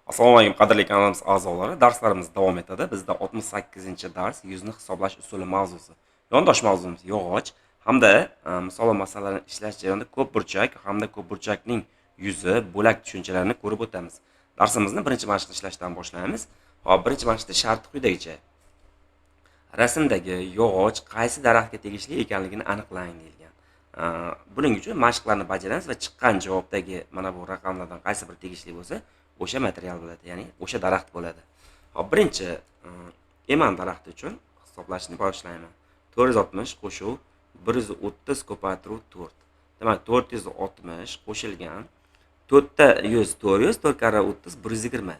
Assalomu alaykum qadrli kanalimiz a'zolari. Darslarimiz davom etadi. Bizda 68-dars yuzni hisoblash usuli mavzusi. Yondosh mavzumiz yog'och hamda misol va masalalarni ishlash jarayonida ko'p burchak hamda ko'p burchakning yuzi, bo'lak tushunchalarini ko'rib o'tamiz. Darsimizni birinchi mashqni ishlashdan boshlaymiz. Hop, birinchi mashqda sharti quyidagicha. Rasmdagi yog'och qaysi daraxtga tegishli ekanligini aniqlang deyilgan. Buning uchun mashqlarni bajaramiz va chiqqan javobdagi mana bu raqamlardan qaysi biri tegishli bo'lsa, o'sha material bo'ladi, ya'ni o'sha daraxt bo'ladi. Hop, birinchi eman daraxti uchun hisoblashni boshlayman. 460 qo'shuv 130 ko'paytiruv 4. Demak, 460 qo'shilgan 4 ta 100 400, 4 karra 30 120.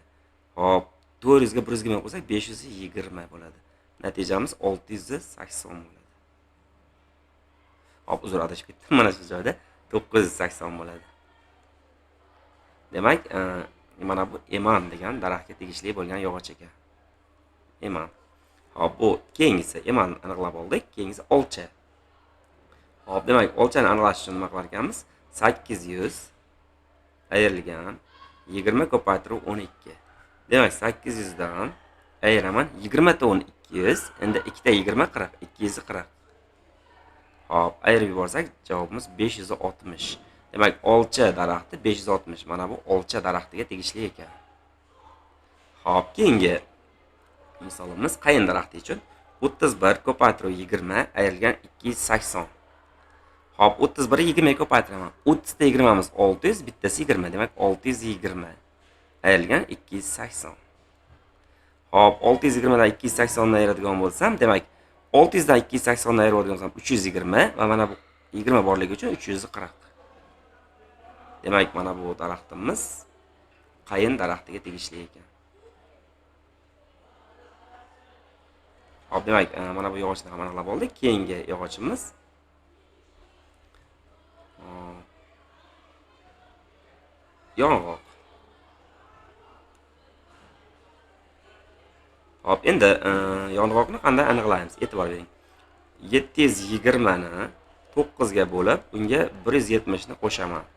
Hop, 400 ga 120 qo'ysak 520 bo'ladi. Natijamiz 680 bo'ladi. Hop, uzr adashib ketdim. Mana shu joyda 980 bo'ladi. Demak, mana bu eman degan daraxtga tegishli bo'lgan yog'och ekan. Eman. Hop, bu keyingisi eman aniqlab oldik. Keyingisi olcha. Hop, demak, olchani aniqlash uchun nima qilar ekanmiz? 800 ayrilgan 20 ko'paytiruv 12. Demak, 800 dan ayiraman 20 ta 1200. Endi 2 ta 20 40, 240. Hop, ayirib yuborsak, javobimiz 560. Demak, olcha daraxti 560. Mana bu olcha daraxtiga tegishli ekan. Hop, keyingi misolimiz qayin daraxti uchun 31 ko'paytiruv 20 ayrilgan 280. Hop, 31 ni 20 ga ko'paytiraman. 30 ta 20 miz 600, bittasi 20. Demak, 620 ayrilgan 280. Hop, 620 dan 280 ni ayiradigan bo'lsam, demak, 600 dan 280 ni ayiradigan bo'lsam 320 va mana bu 20 borligi uchun 340. Demak, mana bu daraxtimiz qayin daraxtiga tegishli ekan. Hop, demak, mana bu yog'ochni ham aniqlab oldik. Keyingi yog'ochimiz yong'oq. Hop, endi yong'oqni qanday aniqlaymiz? E'tibor bering. 720 ni 9 ga bo'lib, unga 170 ni qo'shaman.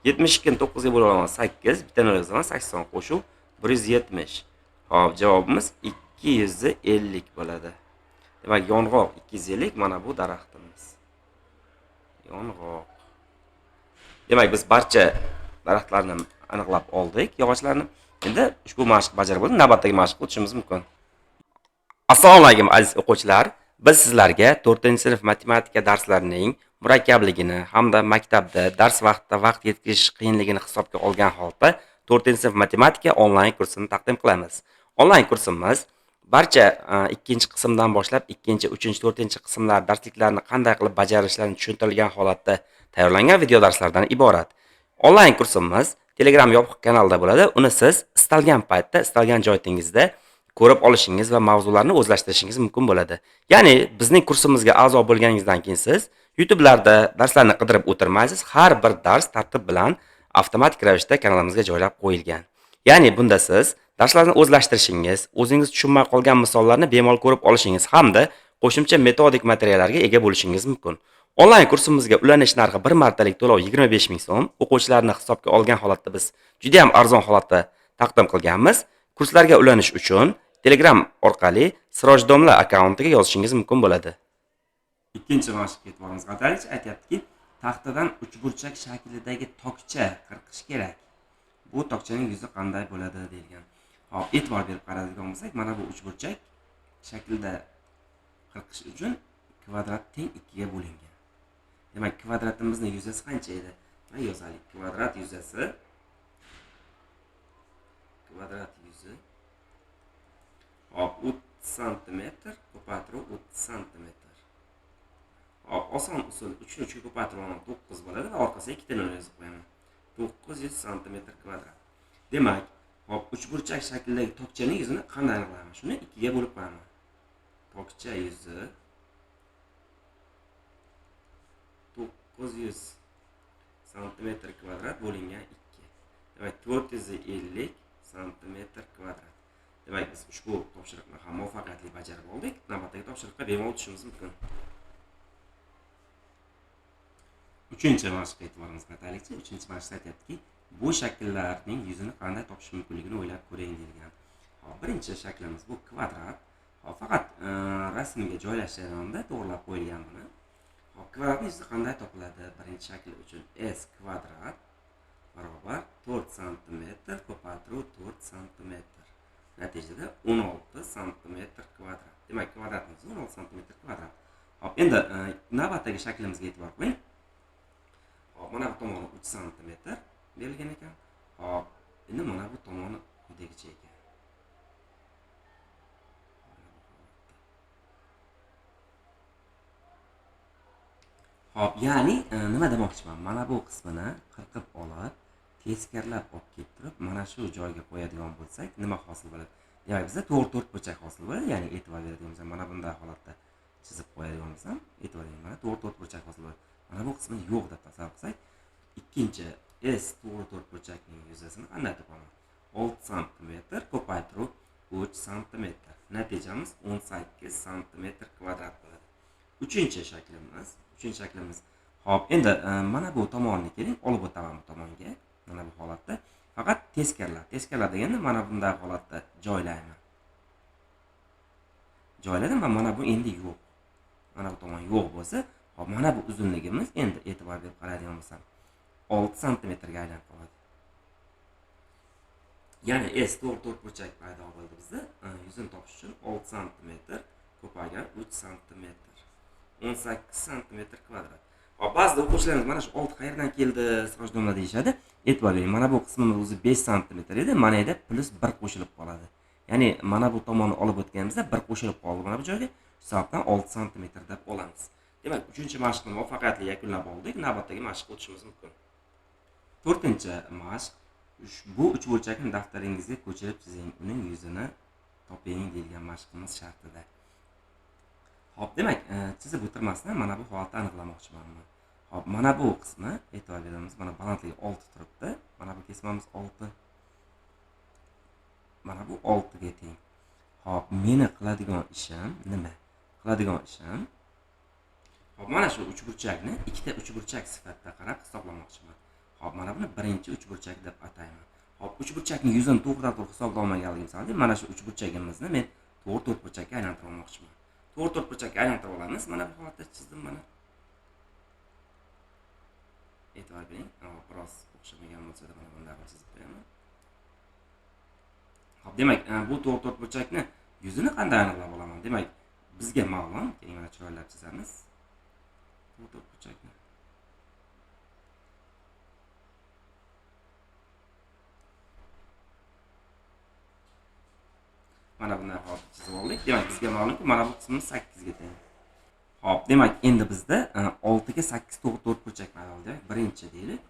72 ni 9 ga bo'lib olaman 8, bitta 0 yozaman, 80 qo'shuv 170. Hop, javobimiz 250 bo'ladi. Demak, yong'oq 250, mana bu daraxtimiz. Yong'oq. Demak, biz barcha daraxtlarni aniqlab oldik, yog'ochlarni. Endi ushbu mashq bajarib bo'ldik, navbatdagi mashqqa o'tishimiz mumkin. Assalomu alaykum aziz o'quvchilar. Biz sizlarga 4-sinf matematika darslarining murakkabligini hamda maktabda dars vaqtida vaqt yetkazish qiyinligini hisobga olgan holda 4-sinf matematika onlayn kursini taqdim qilamiz. Onlayn kursimiz barcha 2-qismdan boshlab 2, 3, 4 qismlar darsliklarni qanday qilib bajarishlarini tushuntirilgan holatda tayyorlangan video darslardan iborat. Onlayn kursimiz Telegram yopiq kanalda bo'ladi. Uni siz istalgan paytda, istalgan joyingizda ko'rib olishingiz va mavzularni o'zlashtirishingiz mumkin bo'ladi. Ya'ni bizning kursimizga a'zo bo'lganingizdan keyin siz YouTube'larda darslarni qidirib o'tirmaysiz. Har bir dars tartib bilan avtomatik ravishda kanalimizga joylab qo'yilgan. Ya'ni bunda siz darslarni o'zlashtirishingiz, o'zingiz tushunmay qolgan misollarni bemalol ko'rib olishingiz hamda qo'shimcha metodik materiallarga ega bo'lishingiz mumkin. Onlayn kursimizga ulanish narxi 1 martalik to'lov 25 ming so'm. O'quvchilarni hisobga olgan holatda biz juda ham arzon holatda taqdim qilganmiz. Kurslarga ulanish uchun Telegram orqali Sirojdomla akkauntiga yozishingiz mumkin bo'ladi. Ikkinchi mashqqa e'tiboringizni qarataylik. Aytayaptiki, taxtadan uchburchak shaklidagi tokcha qirqish kerak. Bu tokchaning yuzi qanday bo'ladi deyilgan. Hop, e'tibor berib qaraydigan bo'lsak, mana bu uchburchak shaklda qirqish uchun kvadrat teng 2 ga bo'lingan. Demak, kvadratimizning yuzasi qancha edi? Mana yozaylik. Kvadrat yuzasi hop 30 cm ko'paytiruv 30 cm. Hop, oson usul 3 ni 3 ga ko'paytirib 9 bo'ladi va orqasiga 2 ta 0 yozib qo'yaman. 900 cm kvadrat. Demak, hop, uchburchak shaklidagi tokchaning yuzini qanday aniqlayman? Shuni 2 ga bo'lib qo'yaman. Tokcha yuzi 900 cm kvadrat bo'lingan 2. Demak, 450 cm kvadrat. Demak, biz ushbu topshiriqni ham muvaffaqiyatli bajarib oldik. Navbatdagi topshiriqqa bemalol o'tishimiz mumkin. 3-mashqqa e'tiboringizni qarataylik. 3-mashqda aytayaptiki, bu shakllarning yuzini qanday topish mumkinligini o'ylab ko'ring deyilgan. Hop, birinchi shaklimiz bu kvadrat. Hop, faqat rasmga joylash jarayonida to'g'rilab qo'yilgan buni. Hop, kvadratning yuzi qanday topiladi? Birinchi shakl uchun s kvadrat barobar 4 sm ko'paytiruv 4 sm. Natijada 16 sm kvadrat. Demak, kvadratning yuzi 16 sm kvadrat. Hop, endi navbatdagi shaklimizga e'tibor qo'ying. Hop, mana bu tomoni 3 sm berilgan ekan. Hop, endi mana bu tomoni quyidagicha ekan. Hop, ya'ni nima demoqchiman? Mana bu qismini qirqib olib, teskarilab olib kelib turib, mana shu joyga qo'yadigan bo'lsak, nima hosil bo'ladi? Demak, bizda to'rt burchak hosil bo'ladi. Ya'ni e'tibor beradigan bo'lsak, mana bunday holatda chizib qo'yadigan bo'lsam, e'tibor bering, mana to'rt burchak hosil bo'ladi. Mana bu qismini yo'q deb tasavvur qilsak, ikkinchi s to'rt burchakning yuzasini qanday topaman? 6 sm ko'paytiruv 3 sm. Natijamiz 18 sm kvadrat bo'ladi. Uchinchi shaklimiz. Hop, endi mana bu tomonni keling, olib o'taman bu tomonga. Mana bu holatda faqat teskarlar deganda mana bunday holatda joylayman. Joyladim va mana bu endi yo'q. Mana bu tomon yo'q bo'lsa, hop, mana bu uzunligimiz endi e'tibor berib qaraydigan bo'lsam 6 sm ga aylanib qoladi. Ya'ni s to'rt burchak paydo bo'ldi bizda. Yuzini topish uchun 6 sm ko'paygan 3 sm. 18 sm kvadrat. Hop, ba'zida o'quvchilarimiz mana shu 6 qayerdan keldi, srojdomlar deyishadi. E'tibor bering, mana bu qismimiz o'zi 5 sm edi, mana yerda plus 1 qo'shilib qoladi. Ya'ni mana bu tomonni olib o'tganimizda 1 qo'shilib qoldi mana bu joyga. Shu sababdan 6 sm deb olamiz. Demak, 3-mashqni muvaffaqiyatli yakunlab oldik. Navbatdagi mashqqa o'tishimiz mumkin. 4-mashq. Bu 3 burchakni daftaringizga ko'chirib chizing, uning yuzini toping deyilgan mashqimiz shartida. Hop, demak, chizib o'tirmasdan mana bu holatni aniqlamoqchiman. Hop, mana bu qismi e'tibor beramiz. Mana balandligi 6 turibdi. Mana bu kesmamiz 6. Mana bu 6 ga teng. Hop, meni qiladigan ishim nima? Hop, mana shu 3 burchakni ikkita 3 burchak sifatida qarab hisoblamoqchiman. Hop, mana buni birinchi 3 burchak deb atayman. Hop, 3 burchakning yuzini to'g'ri-to'g'ri hisoblaolmaganligim sababli mana shu 3 burchagimizni men to'rt burchakka aylantirmoqchiman. To'rt burchakka aylantirib olamiz. Mana bu holatda chizdim mana. E'tibor bering. Biroz o'xshamagan bo'lsa-da mana bunday qilib chizib qo'yaman. Hop, demak, bu to'rt burchakni yuzini qanday aniqlab olaman? Demak, bizga ma'lum, keling mana chiroylab chizamiz. To'rt burchakni. Mana bunday holatda chizib oldik. Demak, bizga ma'lumki, mana bu qismimiz 8 ga teng. Hop, demak, endi bizda 6 ga 8 to'rt burchak paydo bo'ldi. Birinchi deylik.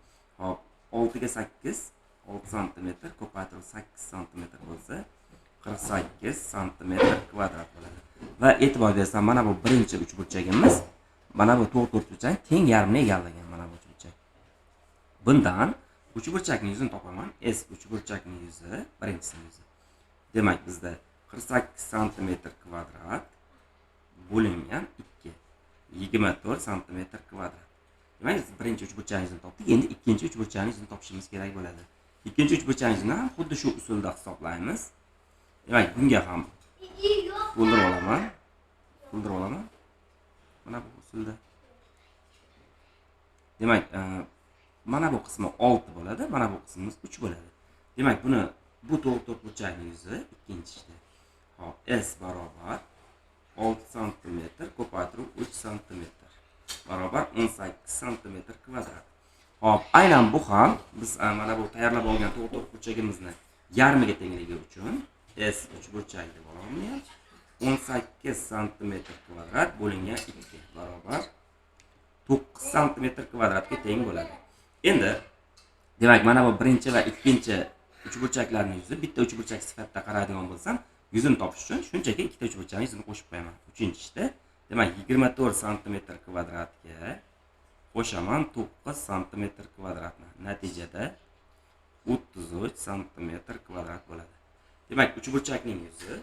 Hop, 6 ga 8 6 sm ko'paytiruv 8 sm bo'lsa, 48 sm kvadrat bo'ladi. Va e'tibor bersam, mana bu birinchi 3 burchagimiz, mana bu to'rt burchak teng yarmini egallagan mana bu 3 burchak. Bundan 3 burchakning yuzini topaman. S 3 burchakning yuzi, birinchisining yuzi. Demak, bizda 48 sm kvadrat bo'lingan 2. 24 sm kvadrat. Demak, biz birinchi 3 burchakni topdik. Endi ikkinchi 3 burchakni topishimiz kerak bo'ladi. Ikkinchi 3 burchakni ham xuddi shu usulda hisoblaymiz. Demak, bunga ham to'ldirib olaman. Mana bu usulda. Demak, mana bu qismi 6 bo'ladi, mana bu qismimiz 3 bo'ladi. Demak, buni bu to'rt burchakning yuzi ikkinchisi. Hop, s barobar 6 sm ko'paytiruv 3 sm barobar 18 sm kvadrat. Hop, aynan bu ham biz mana bu tayyorlab olgan to'rt burchagimizni yarmiga tengligi uchun s 3 burchak deb olamiz. 18 sm kvadrat bo'lingan 2 barobar 9 sm kvadratga teng bo'ladi. Endi demak, mana bu birinchi va ikkinchi 3 burchaklarning yuzi bitta 3 burchak sifatida qaraydigan bo'lsam, yuzini topish uchun shunchaki ikkita 3 burchakning yuzini qo'shib qo'yaman. Uchinchida, demak, 24 sm kvadratga qo'shaman 9 sm kvadratni. Natijada 33 sm kvadrat bo'ladi. Demak, 3 burchakning yuzi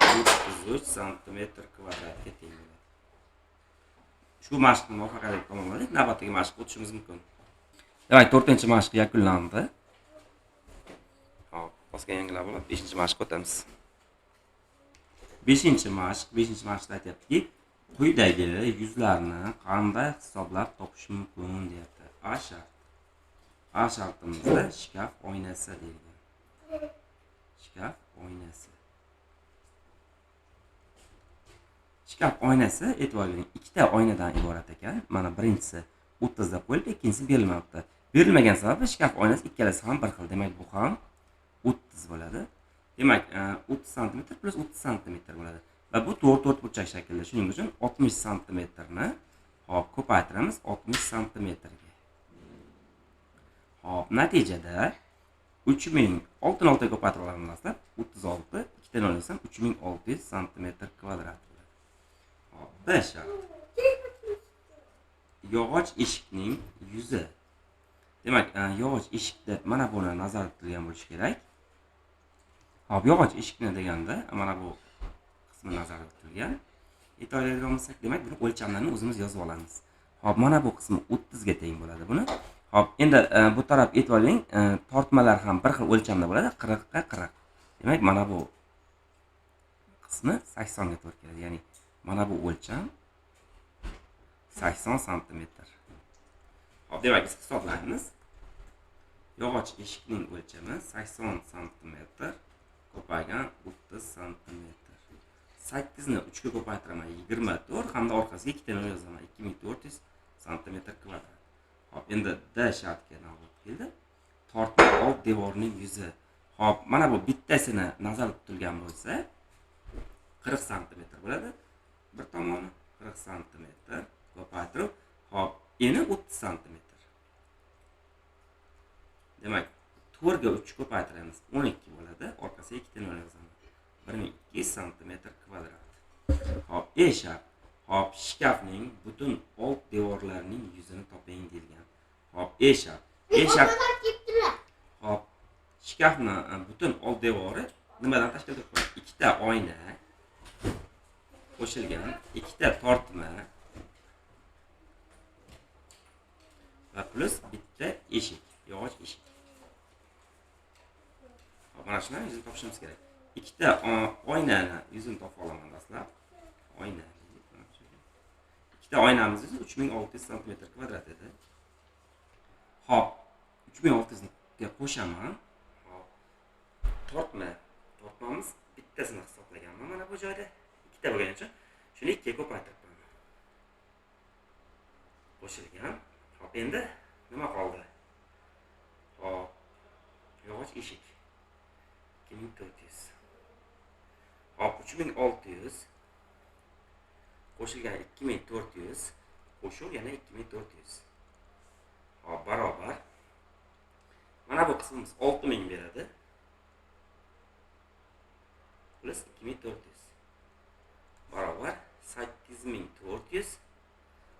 33 33 santimetr kvadratga teng bo'ladi. Shu mashqni muvaffaqiyatli tamomladik. Navbatdagi mashqqa o'tishimiz mumkin. Demak, 4-mashq yakunlandi. Hop, bosgan yangilab olib 5-mashqqa o'tamiz. 5-mashqda aytyaptiki, quyidagi yuzlarni qanday hisoblab topish mumkin deyapti. A shart. A shartimizda shkaf oynasi deyilgan. Shkaf oynasi. Shkaf oynasi e'tiborga ikkita oynadan iborat ekan. Mana birinchisi 30 deb qo'yildi, ikkinchisi berilmayapti. Berilmagan sababi shkaf oynasi ikkalasi ham bir xil. Demak, bu ham 30 bo'ladi. Demak, 30 sm plus 30 sm bo'ladi. Va bu to'rt burchak shaklda. Shuning uchun 60 sm ni hop ko'paytiramiz 60 sm ga. Hop, natijada 3000 oltin ko'paytirib olamizlar. 36 ikkitadan olsam 3600 sm kvadrat bo'ladi. Hop, B shart. Yog'och eshikning yuzi. Demak, yog'och eshikda mana buni nazarda tutilgan bo'lishi kerak. Hop, yog'och eshikni deganda mana bu qismi nazarda tutilgan. E'tiborga olsak, demak, buni o'lchamlarini o'zimiz yozib olamiz. Hop, mana bu qismi 30 ga teng bo'ladi buni. Hop, endi bu taraf e'tiboring, tortmalar ham bir xil o'lchamda bo'ladi, 40 ga 40. Demak, mana bu qismi 80 ga to'g'ri keladi. Ya'ni mana bu o'lcham 80 sm. Hop, demak, biz hisoblaymiz. Yog'och eshikning o'lchami 80 sm ko'paygan 30 sm. 8 ni 3 ga ko'paytiraman 24 hamda orqasiga 2 tani yozaman 2400 sm kvadrat. Hop, endi D shartga navbat keldi. Tortma old devorining yuzi. Hop, mana bu bittasini nazarda tutilgan bo'lsa 40 sm bo'ladi. Bir tomoni 40 sm ko'paytirib, hop, eni 30 sm. Demak, 4 ga 3 ko'paytiramiz 12 bo'ladi. Orqasiga 2 tani yozaman. 1200 sm kvadrat. Hop, E shart. Hop, shkafning butun old devorlarining yuzini toping deyilgan. Hop, E shart. Hop, shkafning butun old devori nimadan tashkil topadi? Ikkita oyna qo'shilgan, ikkita tortma va plus bitta eshik, yog'och eshik. Hop, mana shuni yuzini topishimiz kerak. Ikkita oynani yuzini topa olaman dastlab. Oyna. Ikkita oynamiz yuzi 3600 sm kvadrat edi. Hop, 3600 ga qo'shaman. Hop, tortmamiz bittasini hisoblaganman mana bu joyda. Ikkita bo'lgani uchun shuni 2 ga ko'paytiribman. Qo'shilgan. Hop, endi nima qoldi? Hop, yog'och eshik 2400. Hop, 3600 qo'shilgan 2400 qo'shuv yana 2400. Hop, barobar. Mana bu qismimiz 6000 beradi. Plus 2400. Barobar 8400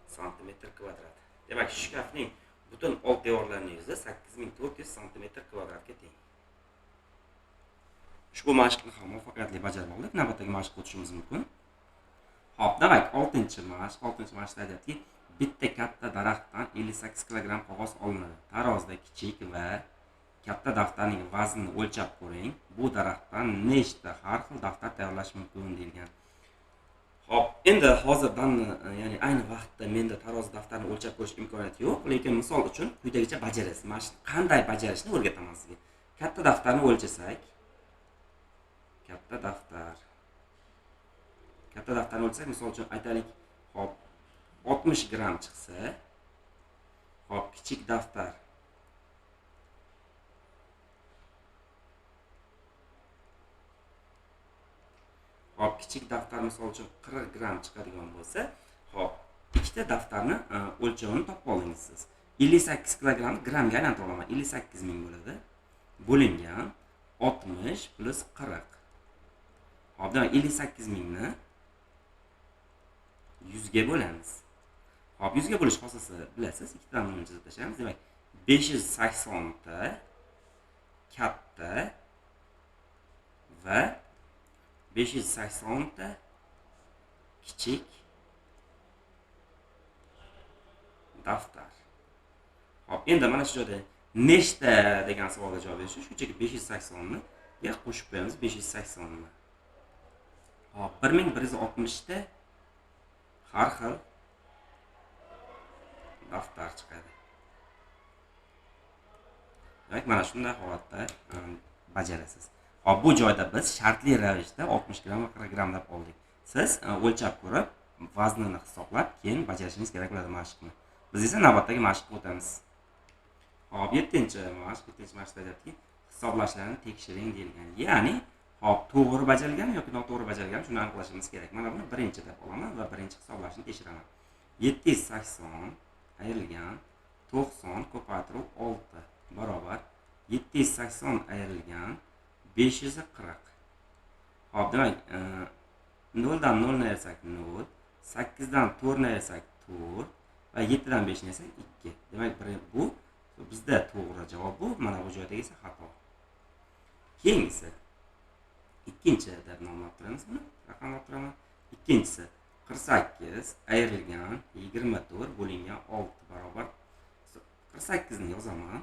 sm kvadrat. Demak, shkafning butun old devorlarining yuzi 8400 sm kvadratga teng. Ushbu mashqni ham muvaffaqiyatli bajarib oldik. Navbatdagi mashqqa o'tishimiz mumkin. Hop, demak, 6-mashqda aytyaptiki, bitta katta daraxtdan 58 kg qog'oz olinadi. Tarozda kichik va katta daftarning vaznini o'lchab ko'ring. Bu daraxtdan nechta har xil daftar tayyorlash mumkin deyilgan. Hop, endi hozirdan, ya'ni ayni vaqtda menda taroz daftarini o'lchab ko'rish imkoniyati yo'q, lekin misol uchun quyidagicha bajarasiz. Mana shuni qanday bajarishni o'rgataman sizga. Katta daftarni o'lchasak, katta daftarni o'lchasak, misol uchun aytaylik, hop, 60 gram chiqsa, hop, kichik daftar hop, kichik daftar misol uchun 40 gram chiqadigan bo'lsa, hop, ikkita daftarni o'lchovini topib oldingiz siz. 58 kg gramga aylantira olaman. 58 ming bo'ladi. Bo'lingan 60 plus 40. Hop, demak 58 mingni 100 ga bo'lamiz. Hop, 100 ga bo'lish xoslasini bilasiz. Ikkitadan buni chizib tashlaymiz. Demak, 580 ta katta va 580 ta kichik daftar. Hop, endi mana shu joyda nechta degan savolga javob berish uchun shunchaki 580 ni ga qo'shib qo'yamiz 580 ni. Hop, 1160 ta har xil daftar chiqadi. Demak, mana shunday holatda bajarasiz. Hop, bu joyda biz shartli ravishda 60 gram va 40 gram deb oldik. Siz o'lchab ko'rib, vaznini hisoblab, keyin bajarishingiz kerak bo'ladi mashqni. Biz esa navbatdagi mashqqa o'tamiz. Hop, 7-mashq aytadiki, hisoblashlarni tekshiring deyilgan. Ya'ni, hop, to'g'ri bajarilganmi yoki noto'g'ri bajarilganmi shuni aniqlashimiz kerak. Mana buni birinchi deb olaman va birinchi hisoblashni tekshiraman. 780 ayrilgan 90 ko'paytirib 6 barobar 780 ayrilgan 540. Hop, demak, 0 dan 0 ni ayirsak 0, 8 dan 4 ni ayirsak 4 va 7 dan 5 ni ayirsak 2. Demak, bu bizda to'g'ri javob bu, mana bu joydagi esa xato. Keyingisi ikkinchi deb nomlab turamiz buni, raqamlab turaman. Ikkinchisi 48 ayrilgan 24 bo'lingan 6 barobar 48 ni yozaman.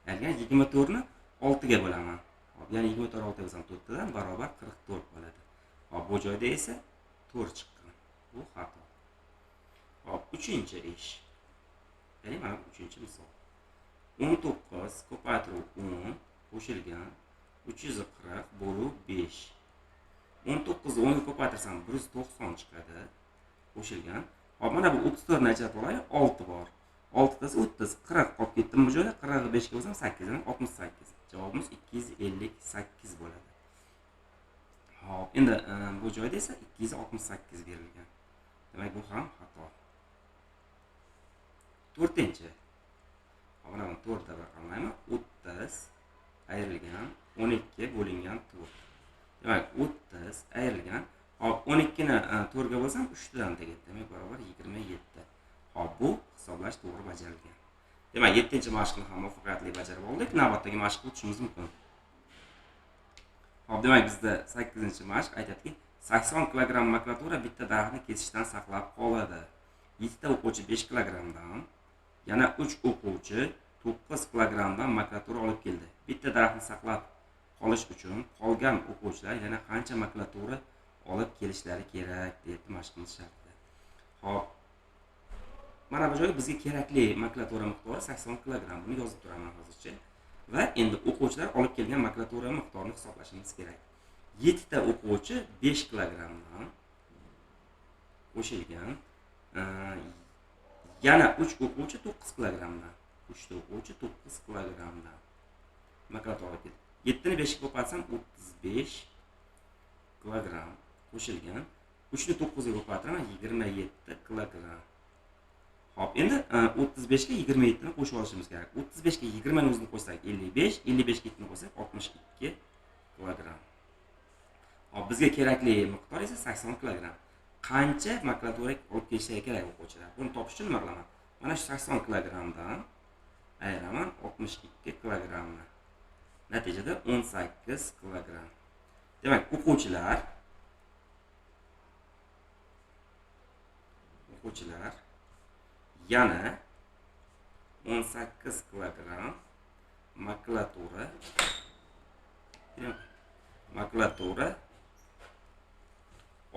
Ayrilgan 24 ni 6 ga bo'laman. Hop, ya'ni 24 6 yozsam 4 dan barobar 44 bo'ladi. Hop, bu joyda esa 4 chiqqan. Bu xato. Hop, uchinchi ish. Ya'ni mana uchinchi misol. 19 ko'paytirib 10 qo'shilgan 340 bo'lib 5. 19 ni 10 ga ko'paytirsam 190 chiqadi. Qo'shilgan. Hop, mana bu 34 ni ajratib olaylik, 6 bor. 6 tasi 30, 40 qolib ketdimi bu joyda? 45 ga bo'lsam 8 dan 68. Javobimiz 258 bo'ladi. Hop, endi bu joyda esa 268 berilgan. Demak, bu ham xato. To'rtinchi. Mana buni 4 deb raqamlayman. 30 ayrilgan 12 bo'lingan 4. Demak, 30 ayrilgan. Hop, 12 ni 4 ga bo'lsam 3 dan tegadi. Demak, barobar 27. Hop, bu hisoblash to'g'ri bajarilgan. Demak, 7-mashqni ham muvaffaqiyatli bajarib oldik. Navbatdagi mashqqa o'tishimiz mumkin. Hop, demak, bizda 8-mashq aytadiki, 80 kg makulatura bitta daraxtni kesishdan saqlab qoladi. 7 ta o'quvchi 5 kg-dan, yana 3 o'quvchi 9 kg-dan makulatura olib keldi. Bitta daraxtni saqlab qolish uchun qolgan o'quvchilar yana qancha makulatura olib kelishlari kerak deydi mashqimiz sharti. Hop, mana bu joyga bizga kerakli makulatura miqdori 80 kg. Buni yozib turaman hozircha. Va endi o'quvchilar olib kelgan makulatura miqdorini hisoblashimiz kerak. 7 ta o'quvchi 5 kg-dan qo'shilgan, yana 3 o'quvchi 9 kg-dan. 3 ta o'quvchi 9 kg-dan makulatura olib keldi. 7 ni 5 ga ko'paytsam 35 kg qo'shilgan. 3 ni 9 ga ko'paytiraman 27 kg. Hop, endi 35 ga 27 ni qo'shib olishimiz kerak. 35 ga 20 ni o'zini qo'shsak 55, 55 ga 2 ni qo'shsak 62 kg. Hop, bizga kerakli miqdor esa 80 kg. Qancha makulatura olib kelishlari kerak o'quvchilar? Buni topish uchun nima qilaman? Mana shu 80 kg-dan ayiraman 62 kg ni. Natijada 18 kg. Demak, o'quvchilar yana 18 kg makulatura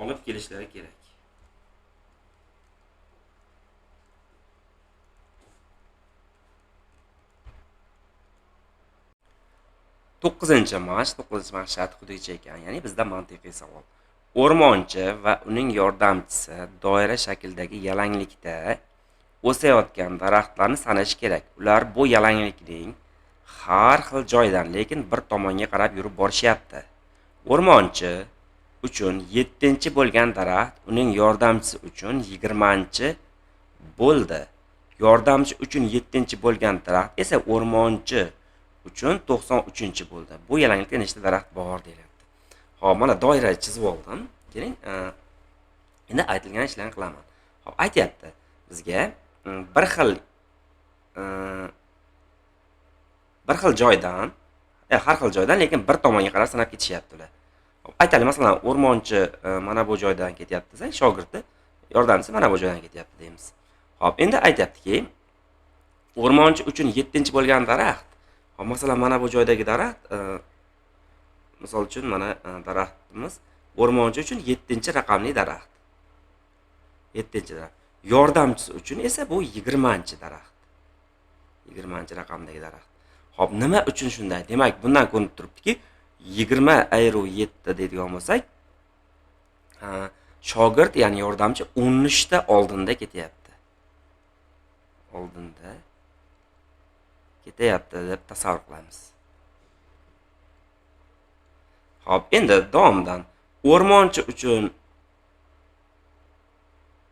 olib kelishlari kerak. To'qqizinchi mashq shart quyidagicha ekan. Ya'ni bizda mantiqiy savol. O'rmonchi va uning yordamchisi doira shaklidagi yalanglikda o'sayotgan daraxtlarni sanash kerak. Ular bu yalanglikning har xil joydan, lekin bir tomonga qarab yurib borishyapti. O'rmonchi uchun 7-chi bo'lgan daraxt uning yordamchisi uchun 20-chi bo'ldi. Yordamchi uchun 7-chi bo'lgan daraxt esa o'rmonchi uchun 93-chi bo'ldi. Bu yalanglikda nechta daraxt bor deyapti. Hop, mana doira chizib oldim. Keling, endi aytilgan ishlarni qilaman. Hop, aytayapti bizga bir xil joydan, har xil joydan, lekin bir tomonga qarab sanab ketishyapti ular. Aytaylik, masalan, o'rmonchi mana bu joydan ketyapti desak, shogirdi yordamchisi mana bu joydan ketyapti deymiz. Hop, endi aytayaptiki, o'rmonchi uchun 7-chi bo'lgan daraxt. Hop, masalan, mana bu joydagi daraxt, misol uchun mana daraxtimiz o'rmonchi uchun 7-chi raqamli daraxt. 7-chi daraxt. Yordamchisi uchun esa bu 20-chi daraxt. 20-chi raqamdagi daraxt. Hop, nima uchun shunday? Demak, bundan ko'rinib turibdiki, 20 ayru 7 deydigan bo'lsak, shogird, ya'ni yordamchi 13 ta oldinda ketyapti. Oldinda ketyapti deb tasavvur qilamiz. Hop, endi davomdan o'rmonchi uchun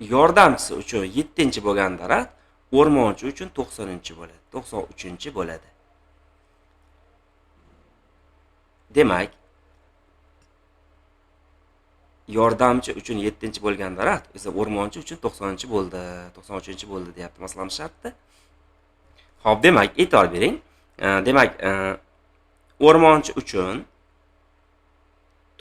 yordamchisi uchun 7-chi bo'lgan daraxt o'rmonchi uchun 90-chi bo'ladi, 93-chi bo'ladi. Demak, yordamchi uchun 7-chi bo'lgan daraxt esa o'rmonchi uchun 90-chi bo'ldi, 93-chi bo'ldi deyapti masalan shartda. Xo'p, demak, e'tibor bering. Demak, o'rmonchi uchun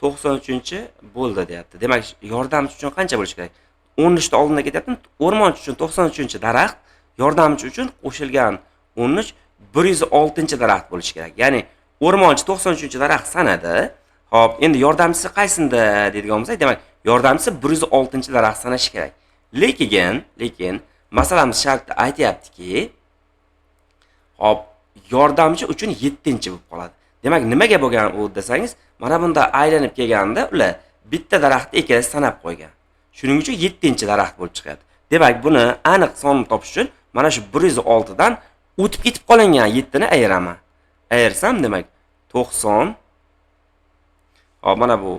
93-chi bo'ldi deyapti. Demak, yordamchi uchun qancha bo'lishi kerak? 13 ta oldinda ketyapti. O'rmonchi uchun 93-chi daraxt, yordamchi uchun qo'shilgan 13 106-chi daraxt bo'lishi kerak. Ya'ni o'rmonchi 93-chi daraxt sanadi. Hop, endi yordamchisi qaysinda deydigan bo'lsak, demak, yordamchisi 106-chi daraxt sanashi kerak. Lekin masalamiz shartda aytayaptiki, hop, yordamchi uchun 7-chi bo'lib qoladi. Demak, nimaga bo'lgan u desangiz, mana bunda aylanib kelganda ular bitta daraxtni ikkalasi sanab qo'ygan. Shuning uchun 7-chi daraxt bo'lib chiqadi. Demak, buni aniq sonini topish uchun mana shu 106 dan o'tib ketib qolingan 7 ni ayiraman. Ayirsam, demak, 90. Hop, mana bu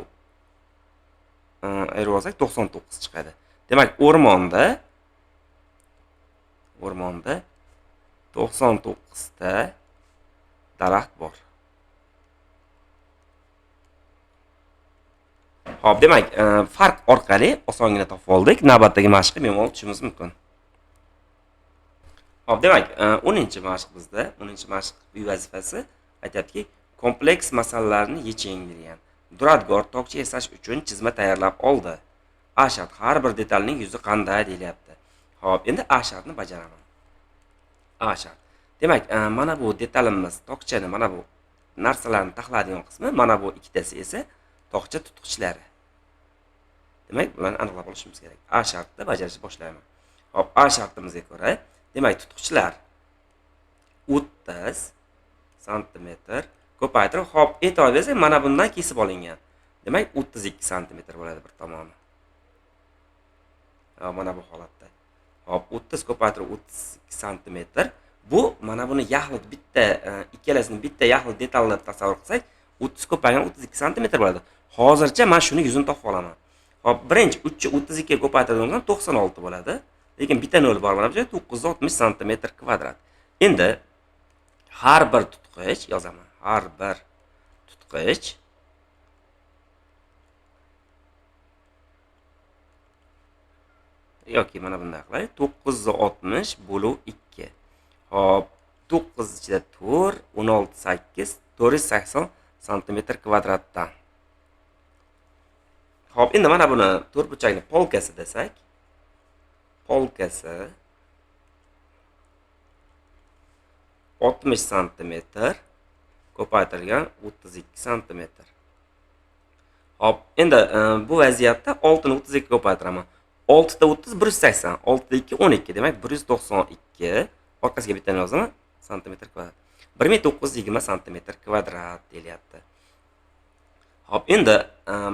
ayirib olsak 99 chiqadi. Demak, o'rmonda 99 ta daraxt bor. Hop, demak, farq orqali osongina topib oldik. Navbatdagi mashqqa bemalol tushimiz mumkin. Hop, demak, 10-mashq bizda. 10-mashq uy vazifasi aytayaptiki, kompleks masalalarni yeching degan. Duradgor tokcha yasash uchun chizma tayyorlab oldi. A shart, har bir detalning yuzi qanday deyilyapti. Hop, endi A shartni bajaraman. A shart. Demak, mana bu detalimiz tokchani, mana bu narsalarni taxlaydigan qismi, mana bu ikkitasi esa tokcha tutqichlari. Demak, bularni aniqlab olishimiz kerak. A shartni bajarishni boshlayman. Hop, A shartimizga ko'ra, demak, tutqichlar 30 sm ko'paytirib, hop, e'tibor bersangiz, mana bundan kesib olingan. Demak, 32 sm bo'ladi bir tomoni. Mana bu holatda. Hop, 30 ko'paytirib 32 sm. Bu mana buni yaxlit bitta ikkalasini bitta yaxlit detallab tasavvur qilsak, 30 ko'paygan 32 sm bo'ladi. Hozircha men shuni yuzini topib olaman. Hop, birinchi 3 ni 32 ga ko'paytirgandan 96 bo'ladi. Lekin bitta 0 bor mana bu joyda 960 sm kvadrat. Endi har bir tutqich yozaman. Har bir tutqich yoki mana bunday qilay, 960 bo'lib 2. Hop, 9 ichida 4, 16, 8, 480 sm kvadratdan. Hop, endi mana buni to'rtburchakni polkasi desak, polkasi 60 sm ko'paytirilgan 32 sm. Hop, endi bu vaziyatda 6 ni 32 ga ko'paytiraman. 6 ta 30 180, 6 ta 2 12, demak 192 orqasiga bitta yozaman sm kvadrat. 1920 sm kvadrat deyilyapti. Hop, endi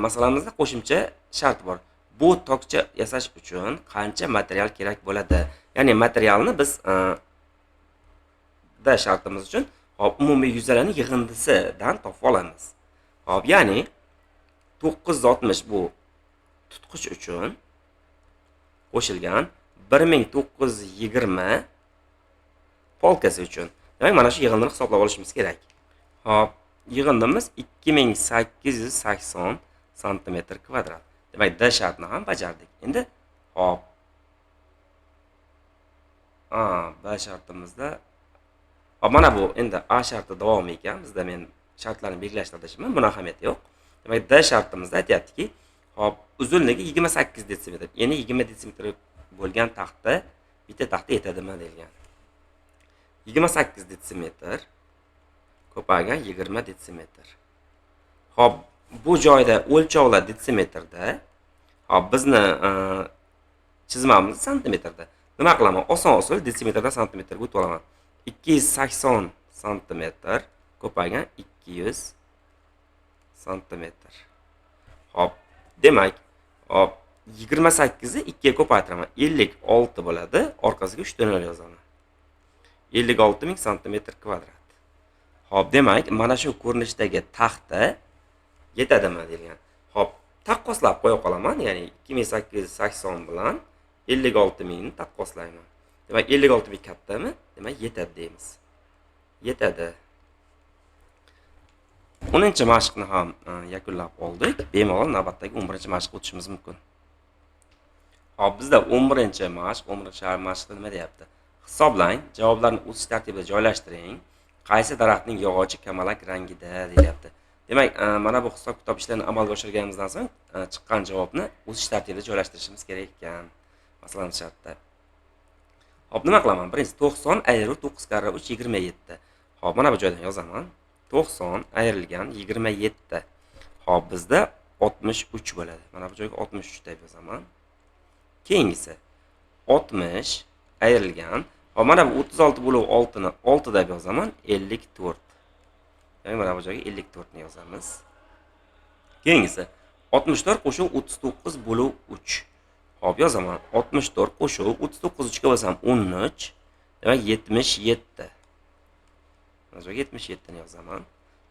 masalamizda qo'shimcha shart bor. Bu tokcha yasash uchun qancha material kerak bo'ladi? Ya'ni materialni biz da shartimiz uchun hop, umumiy yuzalarning yig'indisidan topib olamiz. Hop, ya'ni 960 bu tutqich uchun qo'shilgan 1920 polkasi uchun. Demak, mana shu yig'indini hisoblab olishimiz kerak. Hop, yig'indimiz 2880 sm kvadrat. Demak, D shartini ham bajardik. Endi hop, B shartimizda hop, mana bu endi A sharti davomi ekan. Bizda men shartlarni belgilashtirishim, buni ahamiyati yo'q. Demak, D shartimizda aytayaptiki, hop, uzunligi 28 detsimetr. Ya'ni 20 detsimetr bo'lgan taxta bitta taxta yetadimi deyilgan. 28 detsimetr ko'paygan 20 detsimetr. Hop, bu joyda o'lchovlar detsimetrda. Hop, bizni chizmamiz santimetrda. Nima qilaman? Oson usul detsimetrdan santimetrga o'tib olaman. 280 santimetr ko'paygan 200 santimetr. Hop, demak, hop, 28 ni 2 ga ko'paytiraman. 56 bo'ladi. Orqasiga 3 ta nol yozaman. 56.000 santimetr kvadrat. Hop, demak, mana shu ko'rinishdagi taxta yetadimi deyilgan. Hop, taqqoslab qo'ya qolaman. Ya'ni 2880 bilan 56.000 ni taqqoslayman. Demak, 56.000 kattami? Demak, yetadi deymiz. Yetadi. 10-mashqni ham yakunlab oldik. Bemalol navbatdagi 11-mashqqa o'tishimiz mumkin. Hop, bizda 11-mashqda nima deyapti? Hisoblang, javoblarni o'tish tartibida joylashtiring. Qaysi daraxtning yog'ochi kamalak rangida deyapti. Demak, mana bu hisob-kitob ishlarini amalga oshirganimizdan so'ng chiqqan javobni o'tish tartibida joylashtirishimiz kerak ekan. Masalan, shartda. Hop, nima qilaman? Birinchi 90 ayirib 9 karra 3 27. Hop, mana bu joydan yozaman. 90 ayrilgan 27. Hop, bizda 63 bo'ladi. Mana bu joyga 63 deb yozaman. Keyingisi 60 ayrilgan. Hop, mana bu 36 bo'lib 6 ni 6 deb yozaman. 54. Ya'ni mana bu joyga 54 ni yozamiz. Keyingisi 64 qo'shuv 39 bo'lib 3. Hop, yozaman. 64 qo'shuv 39 3 ga bo'lsam 13. Demak 77. Mana joyga 77 ni yozaman.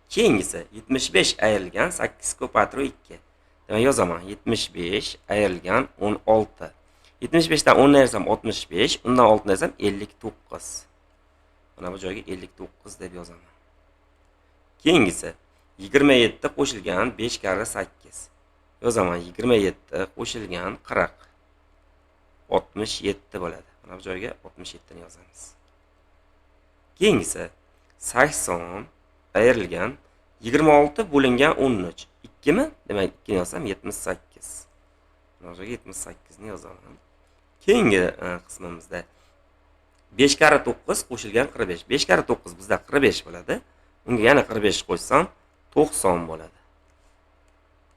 Keyingisi 75 ayrilgan 8 ko'paytirib 2. Demak, yozaman. 75 ayrilgan 16. 75 dan 10 ni ayrsam 65, undan 6 ni ayrsam 59. Mana bu joyga 59 deb yozaman. Keyingisi 27 qo'shilgan 5 karra 8. Yozaman. 27 qo'shilgan 40. 67 bo'ladi. Mana bu joyga 67 ni yozamiz. Keyingisi 80 ayrilgan 26 bo'lingan 13. 2 mi? Demak, 2 ni yozsam 78. Mana bu joyga 78 ni yozaman. Keyingi qismimizda 5 karra 9 qo'shilgan 45. 5 karra 9 bizda 45 bo'ladi. Unga yana 45 qo'shsam 90 bo'ladi.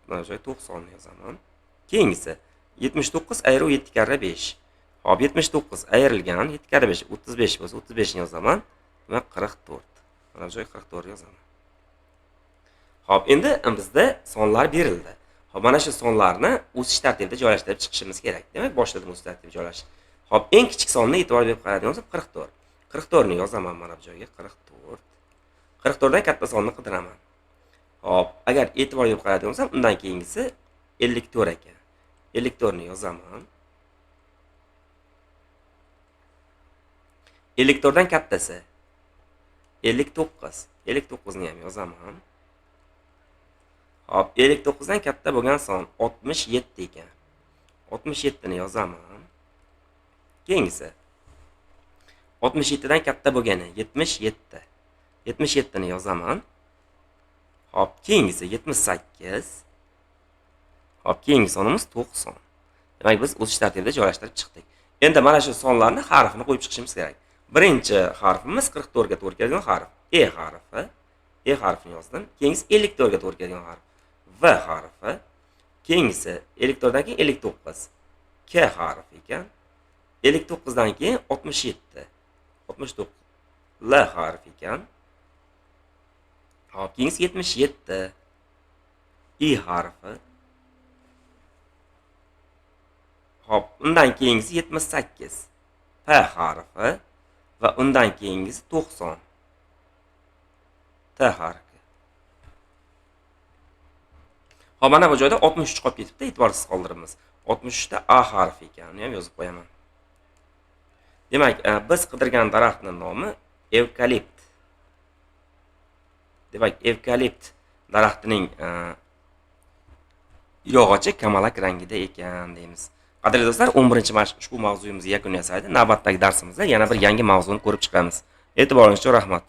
Mana bu joyga 90 ni yozaman. Keyingisi 79 ayirib 7 karra 5. Hop, 79 ayrilgan 7 karra 5 35 bo'lsa 35 ni yozaman. Demak, 44. Mana bu joyga 44 yozaman. Hop, endi bizda sonlar berildi. Hop, mana shu sonlarni o'sish tartibida joylashtirib chiqishimiz kerak. Demak, boshladim o'sish tartibida joylash. Hop, eng kichik sonni e'tibor berib qaraydigan bo'lsam 44. 44 ni yozaman mana bu joyga 44. 44 dan katta sonni qidiraman. Hop, agar e'tibor berib qaraydigan bo'lsam, undan keyingisi 54 ekan. 54 ni yozaman. 54 dan kattasi 59. 59 ni ham yozaman. Hop, 59 dan katta bo'lgan son 67 ekan. 67 ni yozaman. Keyingisi 67 dan katta bo'lgani 77. 77 ni yozaman. Hop, keyingisi 78. Hop, keyingi sonimiz 90. Demak, biz o'sish tartibida joylashtirib chiqdik. Endi mana shu sonlarni harfini qo'yib chiqishimiz kerak. Birinchi harfimiz 44 ga to'g'ri keladigan harf E harfi. E harfini yozdim. Keyingisi 54 ga to'g'ri keladigan harf V harfi. Keyingisi 54 dan keyin 59 K harfi ekan. 59 dan keyin 67 69 L harfi ekan. Hop, keyingisi 77 I harfi. Hop, undan keyingisi 78 P harfi va undan keyingisi 90 T harfi. Hop, mana bu joyda 63 qolib ketibdi, e'tiborsiz qoldiramiz. 63 da A harfi ekan, uni ham yozib qo'yaman. Demak, biz qidirgan daraxtning nomi evkalipt. Demak, evkalipt daraxtining yog'ochi kamalak rangida ekan deymiz. Qadrli do'stlar, 11-mashq ushbu mavzuyimizni yakun yasaydi. Navbatdagi darsimizda yana bir yangi mavzuni ko'rib chiqamiz. E'tiboringiz uchun rahmat.